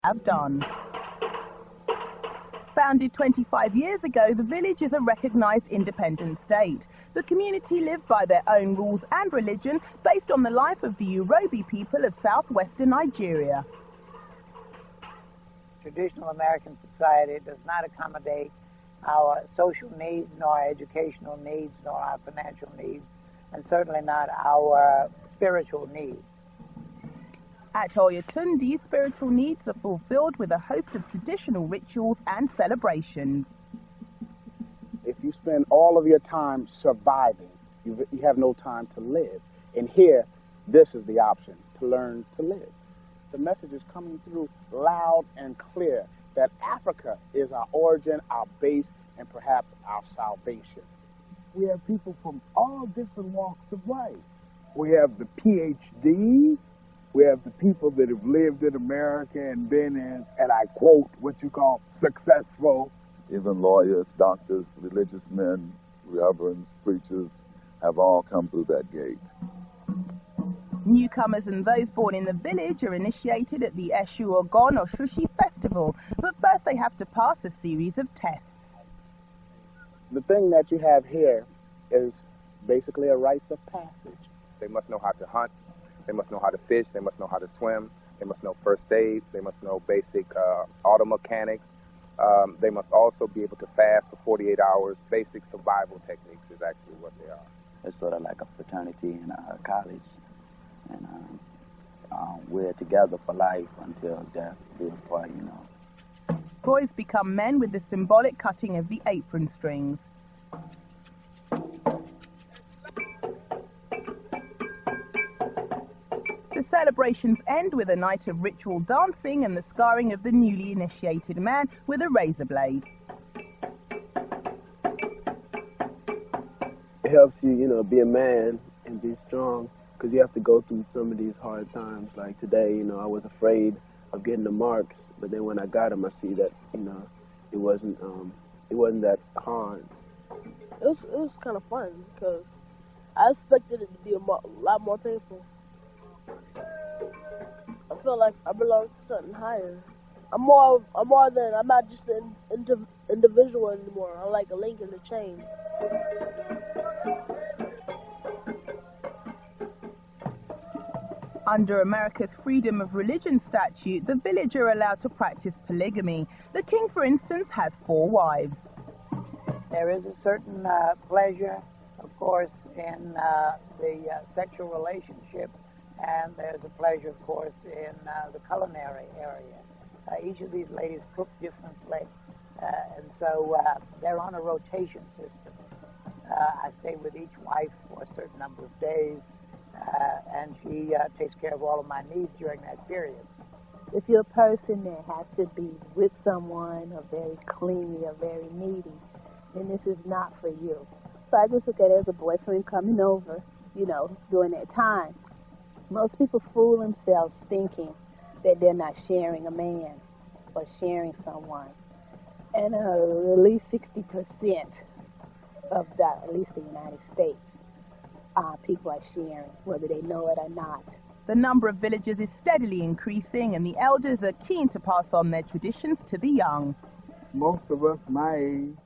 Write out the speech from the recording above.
have done. Founded 25 years ago, the village is a recognised independent state. The community live by their own rules and religion based on the life of the Yoruba people of southwestern Nigeria. Traditional American society does not accommodate our social needs, nor our educational needs, nor our financial needs, and certainly not our spiritual needs. At Oyotunji, spiritual needs are fulfilled with a host of traditional rituals and celebrations. If you spend all of your time surviving, you have no time to live. And here, this is the option, to learn to live. The message is coming through loud and clear that Africa is our origin, our base, and perhaps our salvation. We have people from all different walks of life. We have the PhDs. We have the people that have lived in America and been in, and I quote, what you call successful. Even lawyers, doctors, religious men, reverends, preachers have all come through that gate. Newcomers and those born in the village are initiated at the Eshu Ogon or Shushi festival, but first they have to pass a series of tests. The thing that you have here is basically a rites of passage. They must know how to hunt. They must know how to fish. They must know how to swim. They must know first aid. They must know basic auto mechanics. They must also be able to fast for 48 hours. Basic survival techniques is actually what they are. It's sort of like a fraternity in a college. And we're together for life until death do us part, you know. Boys become men with the symbolic cutting of the apron strings. The celebrations end with a night of ritual dancing and the scarring of the newly initiated man with a razor blade. It helps you, you know, be a man and be strong, because you have to go through some of these hard times. Like today, you know, I was afraid of getting the marks, but then when I got them, I see that, you know, it wasn't that hard. It was kind of fun because I expected it to be a lot more painful. I feel like I belong to something higher. I'm not just an individual anymore. I'm like a link in the chain. Under America's freedom of religion statute, the village are allowed to practice polygamy. The king, for instance, has 4 wives. There is a certain pleasure, of course, in the sexual relationship, and there's a pleasure, of course, in the culinary area. Each of these ladies cook differently, and so they're on a rotation system. I stay with each wife for a certain number of days, and she takes care of all of my needs during that period. If you're a person that has to be with someone, or very clingy, or very needy, then this is not for you. So I just look at it as a boyfriend coming over, you know, during that time. Most people fool themselves thinking that they're not sharing a man or sharing someone. And at least 60% of that, at least the United States, people are sharing, whether they know it or not. The number of villagers is steadily increasing, and the elders are keen to pass on their traditions to the young. Most of us my age